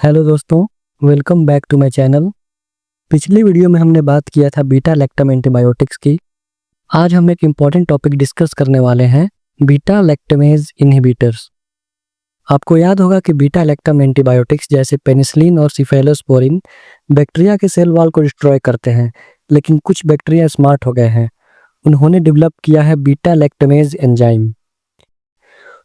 Hello दोस्तों, welcome back to my channel. पिछली video में हमने बात किया था बीटा लैक्टम एंटीबायोटिक्स की। आज हम एक इम्पॉर्टेंट टॉपिक डिस्कस करने वाले हैं, बीटा लैक्टमेज इनहिबिटर्स। आपको याद होगा कि बीटा लैक्टम एंटीबायोटिक्स जैसे पेनिसिलिन और सिफेलोस्पोरिन बैक्टीरिया के सेल वॉल को डिस्ट्रॉय करते हैं, लेकिन कुछ बैक्टीरिया स्मार्ट हो गए हैं। उन्होंने डेवलप किया है बीटा लैक्टमेज एंजाइम।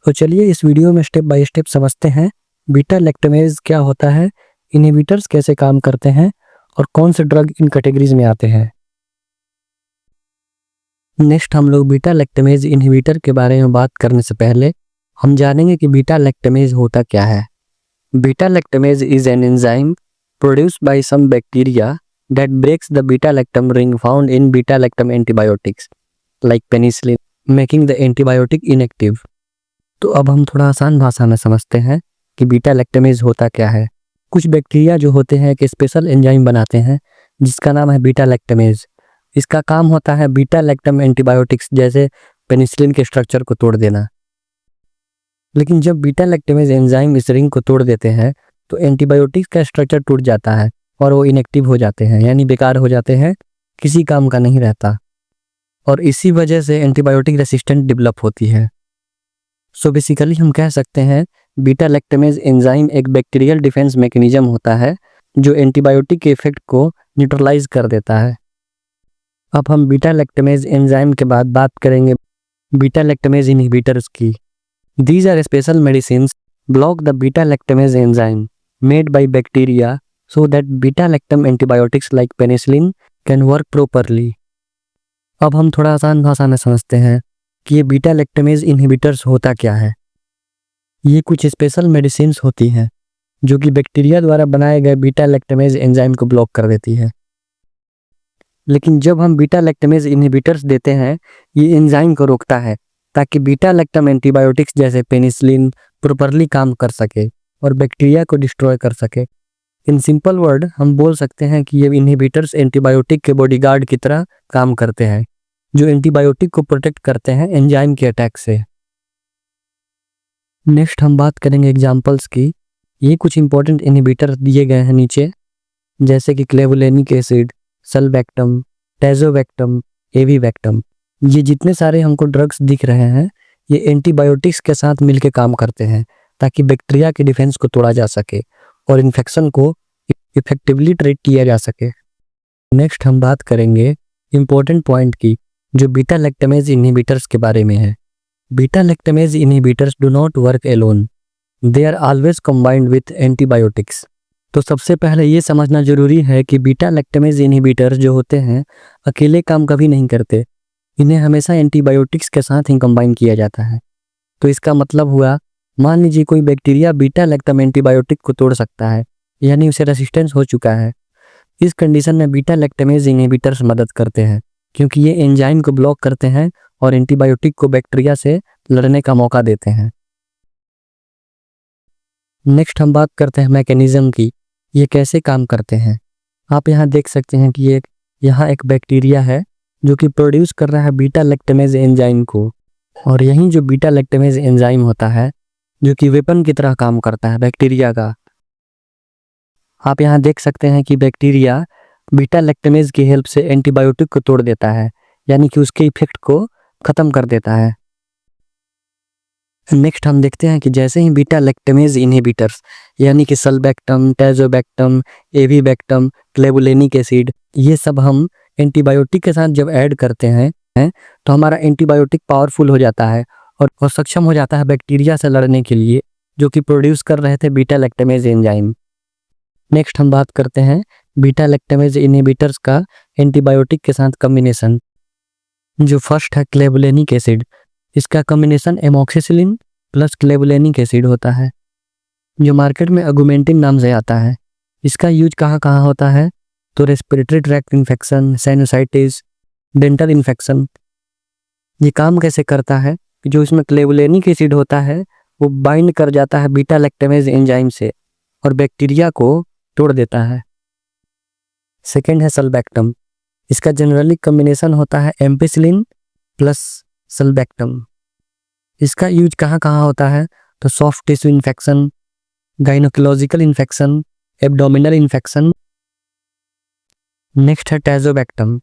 तो चलिए इस वीडियो में स्टेप बाय स्टेप समझते हैं बीटा लैक्टमेज क्या होता है, इनहिबिटर्स कैसे काम करते हैं और कौन से ड्रग इन कैटेगरीज में आते हैं। नेक्स्ट हम लोग बीटा लैक्टमेज इनहिबिटर के बारे में बात करने से पहले हम जानेंगे कि बीटा लैक्टमेज होता क्या है। Beta lactamase is an enzyme produced by some bacteria that breaks the beta lactam ring found in beta lactam antibiotics like penicillin, making the antibiotic inactive. तो अब हम थोड़ा आसान भाषा में समझते हैं कि बीटा लैक्टमेज होता क्या है। कुछ बैक्टीरिया जो होते हैं एक स्पेशल एंजाइम बनाते हैं जिसका नाम है बीटा लैक्टमेज। इसका काम होता है बीटा लैक्टम एंटीबायोटिक्स जैसे पेनिसिलिन के स्ट्रक्चर को तोड़ देना। लेकिन जब बीटा लैक्टमेज एंजाइम इस रिंग को तोड़ देते हैं तो एंटीबायोटिक्स का स्ट्रक्चर टूट जाता है और वो इनएक्टिव हो जाते हैं, यानी बेकार हो जाते हैं, किसी काम का नहीं रहता। और इसी वजह से एंटीबायोटिक रेसिस्टेंट डेवलप होती है। सो बेसिकली हम कह सकते हैं बीटा लैक्टमेज एंजाइम एक बैक्टीरियल डिफेंस मैकेनिज्म होता है जो एंटीबायोटिक के इफेक्ट को न्यूट्रलाइज कर देता है। अब हम बीटा लैक्टमेज एंजाइम के बाद बात करेंगे बीटा लैक्टमेज इनहिबिटर्स की। These are special medicines block the beta lactamase enzyme made by bacteria so that beta lactam antibiotics like penicillin can work properly. अब हम थोड़ा आसान भाषा में समझते हैं कि ये बीटा लैक्टमेज इनहिबिटर्स होता क्या है। ये कुछ स्पेशल मेडिसिन्स होती हैं जो कि बैक्टीरिया द्वारा बनाए गए बीटा लैक्टमेज एंजाइम को ब्लॉक कर देती है। लेकिन जब हम बीटा लैक्टमेज इनहिबिटर्स देते हैं ये एंजाइम को रोकता है ताकि बीटा लैक्टम एंटीबायोटिक्स जैसे पेनिसिलिन प्रॉपरली काम कर सके और बैक्टीरिया को डिस्ट्रॉय कर सके। इन सिंपल वर्ड हम बोल सकते हैं कि ये इनहिबिटर्स एंटीबायोटिक के बॉडीगार्ड की तरह काम करते हैं जो एंटीबायोटिक को प्रोटेक्ट करते हैं एंजाइम के अटैक से। नेक्स्ट हम बात करेंगे एग्जांपल्स की। ये कुछ इंपॉर्टेंट इनहिबिटर दिए गए हैं नीचे, जैसे कि क्लेवुलेनिक एसिड, सल्बैक्टम, टैजोबैक्टम, एवीबैक्टम। ये जितने सारे हमको ड्रग्स दिख रहे हैं ये एंटीबायोटिक्स के साथ मिलकर काम करते हैं ताकि बैक्टीरिया के डिफेंस को तोड़ा जा सके और इन्फेक्शन को इफेक्टिवली ट्रीट किया जा सके। नेक्स्ट हम बात करेंगे इंपॉर्टेंट पॉइंट की जो बीटा लैक्टमेज इनहिबिटर्स के बारे में है। Beta lactamase inhibitors do not work alone, they are always combined with antibiotics. तो सबसे पहले ये समझना जरूरी है कि बीटा लैक्टमेज इनहिबिटर्स जो होते हैं अकेले काम कभी नहीं करते, इन्हें हमेशा एंटीबायोटिक्स के साथ ही कंबाइन किया जाता है। तो इसका मतलब हुआ, मान लीजिए कोई बैक्टीरिया बीटा लैक्टम एंटीबायोटिक को तोड़ सकता है, यानी उसे रेसिस्टेंस हो चुका है। इस कंडीशन में बीटा लैक्टमेज इनहिबिटर्स मदद करते हैं क्योंकि ये एंजाइम को ब्लॉक करते हैं और एंटीबायोटिक को बैक्टीरिया से लड़ने का मौका देते हैं। नेक्स्ट हम बात करते हैं मैकेनिज्म की, ये कैसे काम करते हैं। आप यहाँ देख सकते हैं कि यहाँ एक बैक्टीरिया है जो कि प्रोड्यूस कर रहा है बीटा लैक्टमेज एंजाइम को, और यही जो बीटा लैक्टमेज एंजाइम होता है जो कि वेपन की तरह काम करता है बैक्टीरिया का। आप यहाँ देख सकते हैं कि बैक्टीरिया बीटा लैक्टमेज की हेल्प से एंटीबायोटिक को तोड़ देता है, यानी कि उसके इफेक्ट को खत्म कर देता है। नेक्स्ट हम देखते हैं कि जैसे ही बीटा लैक्टमेज इनहिबिटर्स यानी कि सल्बैक्टम, टैजोबैक्टम, एवीबैक्टम, क्लेवुलेनिक एसिड, ये सब हम एंटीबायोटिक के साथ जब ऐड करते हैं तो हमारा एंटीबायोटिक पावरफुल हो जाता है और सक्षम हो जाता है बैक्टीरिया से लड़ने के लिए जो कि प्रोड्यूस कर रहे थे बीटा लैक्टमेज एंजाइम। नेक्स्ट हम बात करते हैं बीटा लैक्टमेज इनहिबिटर्स का एंटीबायोटिक के साथ कॉम्बिनेशन। जो फर्स्ट है क्लेवुलेनिक एसिड, इसका कॉम्बिनेशन एमॉक्सिसिलिन प्लस क्लेवुलेनिक एसिड होता है जो मार्केट में अगुमेंटिन नाम से आता है। इसका यूज कहाँ कहाँ होता है, तो respiratory tract infection, sinusitis, dental infection. ये काम कैसे करता है कि जो इसमें क्लेवुलेनिक एसिड होता है वो बाइंड कर जाता है बीटा लैक्टमेज एंजाइम से और बैक्टीरिया को तोड़ देता है। सेकेंड है सल्बैक्टम, इसका जनरली कॉम्बिनेशन होता है एम्पिसिलिन प्लस सल्बैक्टम। इसका यूज कहाँ कहाँ होता है, तो soft tissue infection, gynaecological infection, abdominal infection. Next है टैजोबैक्टम।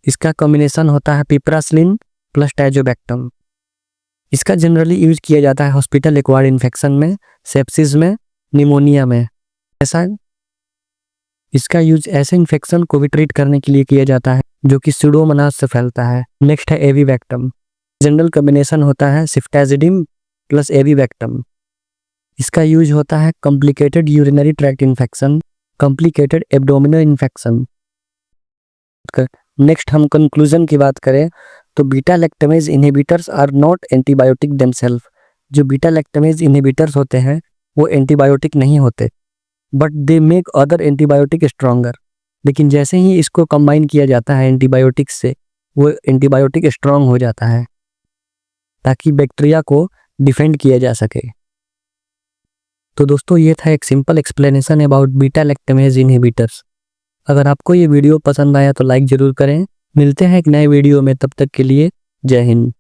इसका कॉम्बिनेशन होता है पिपरासिलिन प्लस टैजोबैक्टम। इसका जनरली यूज किया जाता है हॉस्पिटल एक्वायर्ड इन्फेक्शन में, सेप्सिस में, निमोनिया में। इसका यूज ऐसे इन्फेक्शन को भी ट्रीट करने के लिए किया जाता है जो कि स्यूडोमोनास से फैलता है। नेक्स्ट है एविबैक्टम। जनरल कॉम्बिनेशन होता है सिफ्टैजिडिम प्लस एविबैक्टम। इसका यूज होता है complicated urinary tract infection, complicated abdominal infection. Next हम कंक्लूजन की बात करें तो beta lactamase inhibitors are not antibiotic themselves. जो बीटा लैक्टमेज इनहिबिटर्स होते हैं वो एंटीबायोटिक नहीं होते, but they make other antibiotic stronger. लेकिन जैसे ही इसको कंबाइन किया जाता है एंटीबायोटिक्स से, वो एंटीबायोटिक स्ट्रॉन्ग हो जाता है ताकि बैक्टीरिया को डिफेंड किया जा सके। तो दोस्तों ये था एक simple explanation about beta lactamase inhibitors. अगर आपको ये वीडियो पसंद आया तो लाइक ज़रूर करें। मिलते हैं एक नए वीडियो में, तब तक के लिए जय हिंद।